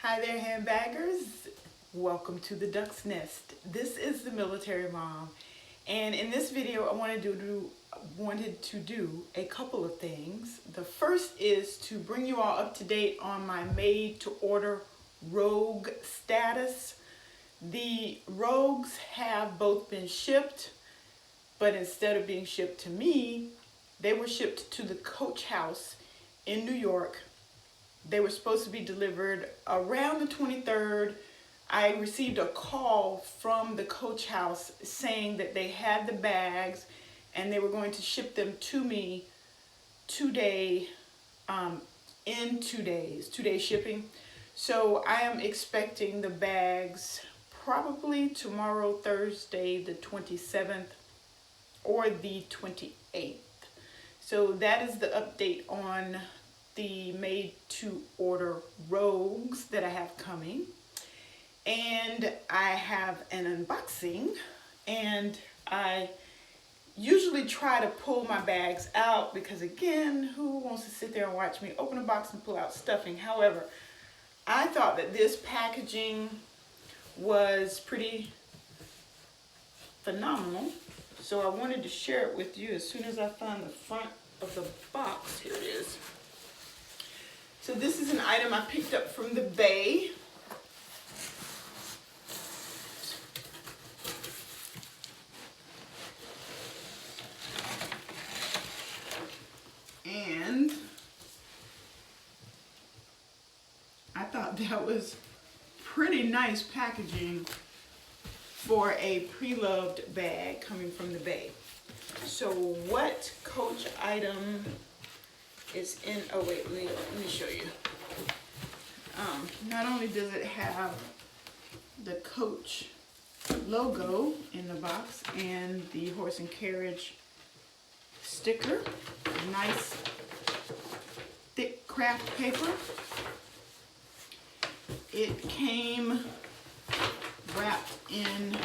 Hi there, handbaggers. Welcome to the Duck's Nest. This is the Military Mom, and in this video I wanted to do a couple of things. The first is to bring you all up to date on my made-to-order Rogue status. The Rogues have both been shipped, but instead of being shipped to me, they were shipped to the Coach House in New York. They were supposed to be delivered around the 23rd. I received a call from the Coach House saying that they had the bags and they were going to ship them to me today, in 2 days, 2-day shipping. So I am expecting the bags probably tomorrow, Thursday, the 27th or the 28th. So that is the update on the made-to-order Rogues that I have coming. And I have an unboxing, and I usually try to pull my bags out because, again, who wants to sit there and watch me open a box and pull out stuffing? However, I thought that this packaging was pretty phenomenal, so I wanted to share it with you as soon as I found the front of the box. Here it is. So this is an item I picked up from the Bay. And I thought that was pretty nice packaging for a pre-loved bag coming from the Bay. So what Coach item is in, oh wait, let me show you. Not only does it have the Coach logo in the box and the horse and carriage sticker, nice thick craft paper. It came wrapped in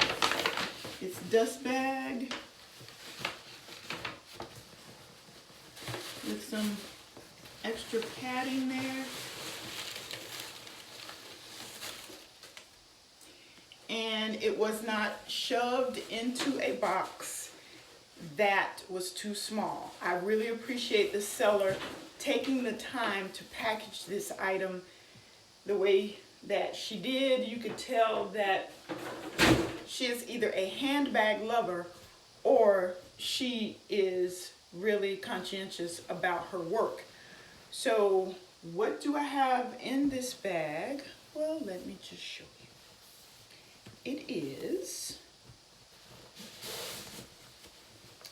its dust bag with some extra padding there. And it was not shoved into a box that was too small. I really appreciate the seller taking the time to package this item the way that she did. You could tell that she is either a handbag lover or she is really conscientious about her work. So what do I have in this bag? Well, let me just show you. It is,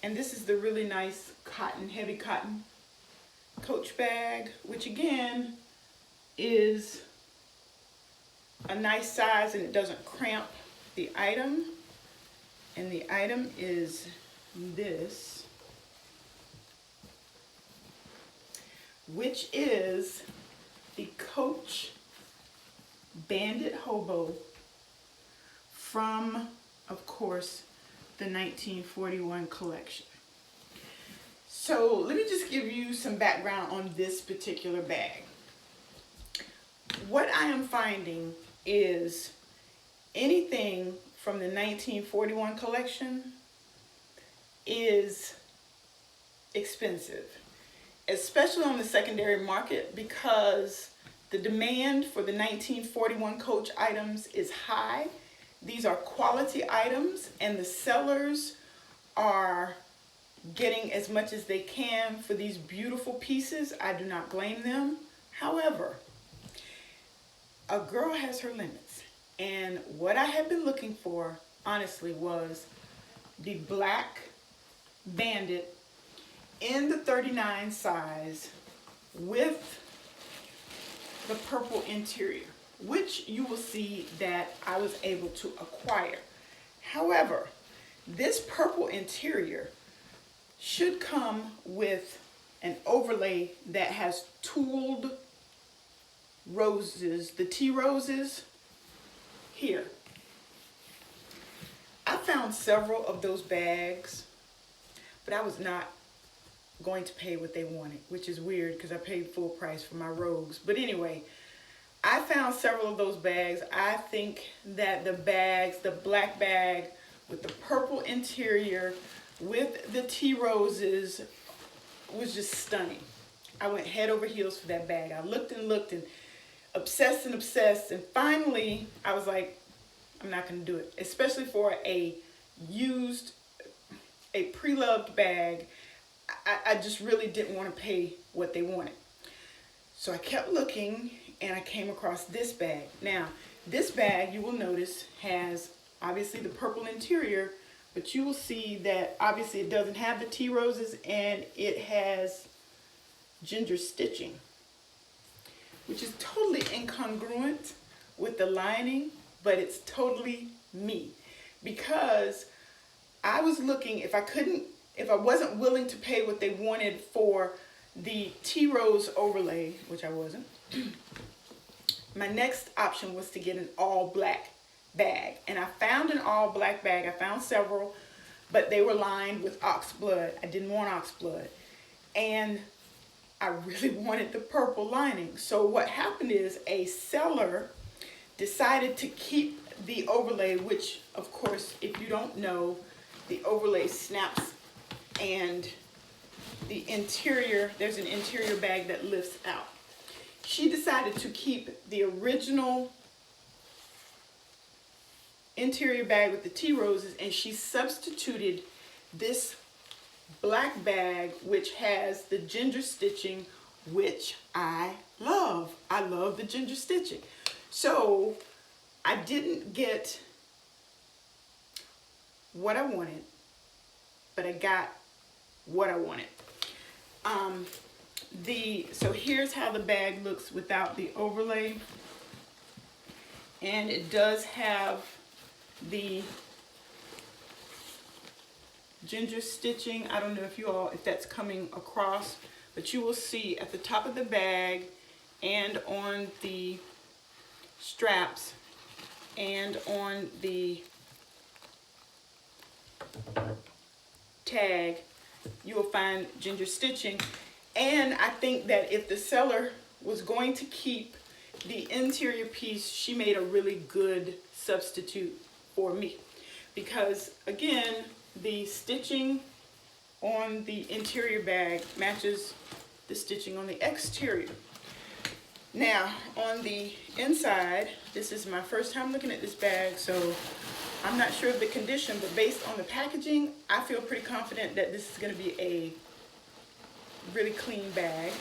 and this is the really nice cotton, heavy cotton Coach bag, which again is a nice size and it doesn't cramp the item. And the item is this, which is the Coach Bandit Hobo from, of course, the 1941 collection. So let me just give you some background on this particular bag. What I am finding is anything from the 1941 collection is expensive, especially on the secondary market, because the demand for the 1941 Coach items is high. These are quality items and the sellers are getting as much as they can for these beautiful pieces. I do not blame them. However, a girl has her limits. And what I had been looking for, honestly, was the black Bandit in the 39 size with the purple interior, which you will see that I was able to acquire. However, this purple interior should come with an overlay that has tooled roses, the tea roses here. I found several of those bags, but I was not going to pay what they wanted, which is weird because I paid full price for my Rogues. But anyway, I found several of those bags. I think that the bags, the black bag with the purple interior with the tea roses was just stunning. I went head over heels for that bag. I looked and obsessed, and finally I was like, I'm not going to do it, especially for a pre-loved bag. I just really didn't want to pay what they wanted. So I kept looking and I came across this bag. Now, this bag, you will notice, has obviously the purple interior, but you will see that obviously it doesn't have the tea roses and it has ginger stitching, which is totally incongruent with the lining, but it's totally me. Because I was looking, if I wasn't willing to pay what they wanted for the tea rose overlay, which I wasn't, my next option was to get an all black bag. And I found an all black bag. I found several, but they were lined with ox blood. I didn't want ox blood. And I really wanted the purple lining. So what happened is a seller decided to keep the overlay, which of course, if you don't know, the overlay snaps and the interior, there's an interior bag that lifts out. She decided to keep the original interior bag with the tea roses, and she substituted this black bag which has the ginger stitching, which I love. I love the ginger stitching. So I didn't get what I wanted, but I got what I wanted. So here's how the bag looks without the overlay, and it does have the ginger stitching. I don't know if that's coming across, but you will see at the top of the bag and on the straps and on the tag, you will find ginger stitching. And I think that if the seller was going to keep the interior piece, she made a really good substitute for me. Because again, the stitching on the interior bag matches the stitching on the exterior. Now, on the inside, this is my first time looking at this bag, so I'm not sure of the condition, but based on the packaging, I feel pretty confident that this is going to be a really clean bag.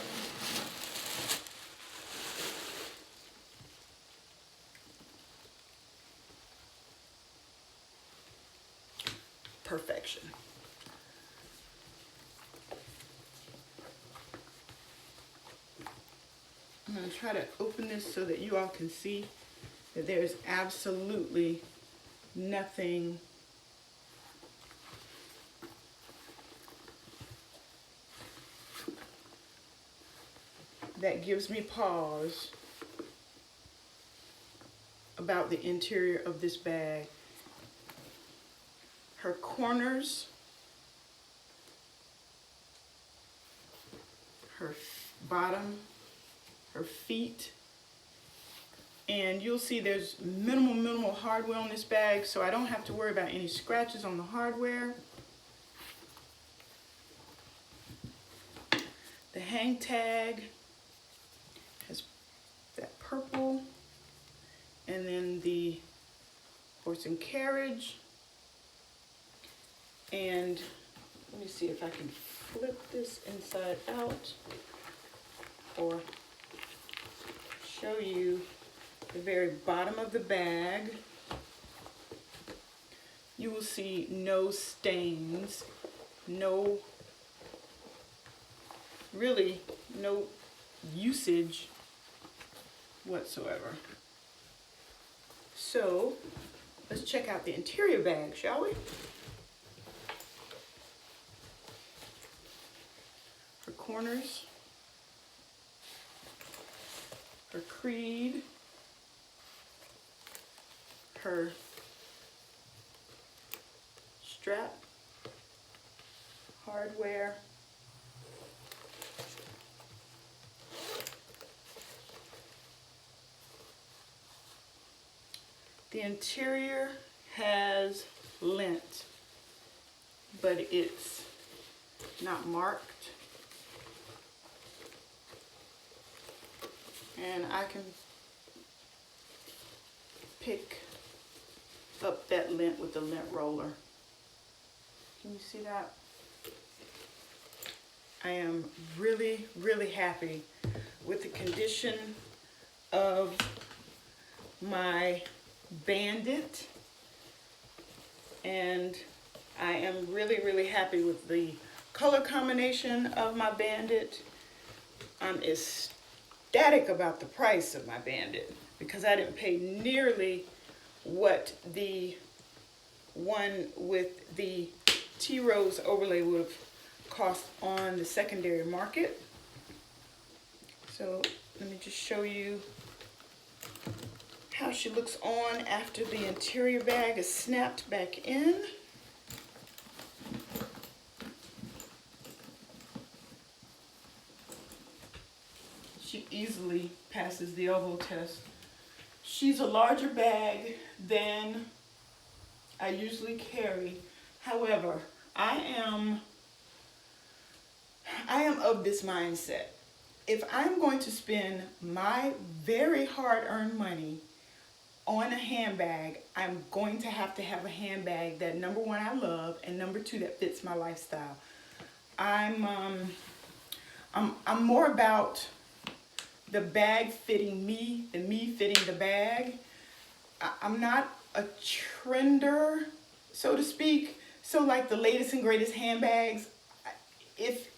Perfection. I'm going to try to open this so that you all can see that there's absolutely nothing that gives me pause about the interior of this bag. Her corners, her bottom, her feet, and you'll see there's minimal hardware on this bag, so I don't have to worry about any scratches on the hardware. The hang tag has that purple, and then the horse and carriage. And let me see if I can flip this inside out or show you the very bottom of the bag. You will see no stains, really no usage whatsoever. So let's check out the interior bag, shall we? Her corners, her creed, her strap, hardware, The interior has lint, but it's not marked. And I can pick up that lint with the lint roller. Can you see that? I am really, really happy with the condition of my Bandit, and I am really, really happy with the color combination of my Bandit. I'm ecstatic about the price of my Bandit because I didn't pay nearly what the one with the T-Rose overlay would have cost on the secondary market. So let me just show you how she looks on after the interior bag is snapped back in. She easily passes the elbow test. She's a larger bag than I usually carry. However, I am of this mindset. If I'm going to spend my very hard-earned money on a handbag, I'm going to have a handbag that, number one, I love, and number two, that fits my lifestyle. I'm more about the bag fitting me than me fitting the bag. I'm not a trender, so to speak. So like the latest and greatest handbags, if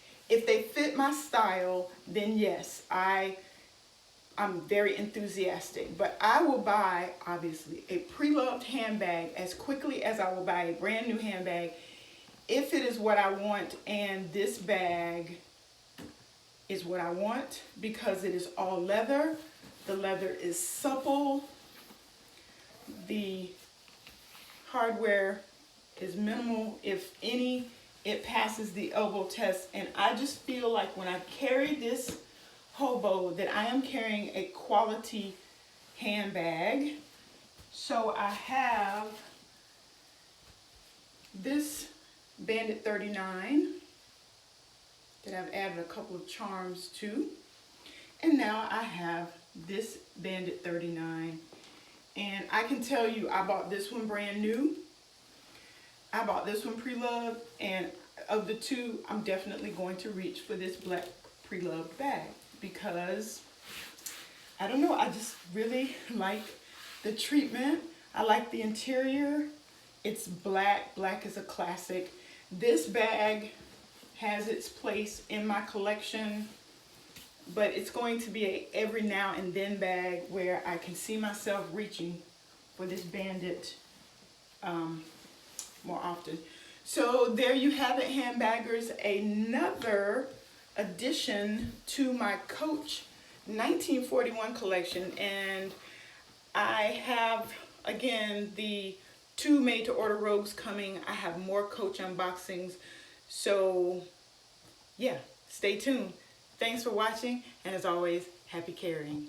they fit my style, then yes, I'm very enthusiastic. But I will buy, obviously, a pre-loved handbag as quickly as I will buy a brand new handbag if it is what I want, and this bag is what I want because it is all leather. The leather is supple. The hardware is minimal, if any. It passes the elbow test, and I just feel like when I carry this hobo that I am carrying a quality handbag. So I have this Bandit 39 that I've added a couple of charms to, and now I have this Bandit 39, and I can tell you I bought this one brand new. I bought this one pre-loved, and of the two, I'm definitely going to reach for this black pre-loved bag because, I don't know, I just really like the treatment. I like the interior. It's black. Black is a classic. This bag has its place in my collection, but it's going to be a every now and then bag where I can see myself reaching for this Bandit more often. So there you have it, handbaggers, another addition to my Coach 1941 collection. And I have, again, the 2 made-to-order rogues coming. I have more Coach unboxings. So yeah, stay tuned. Thanks for watching, and as always, happy carrying.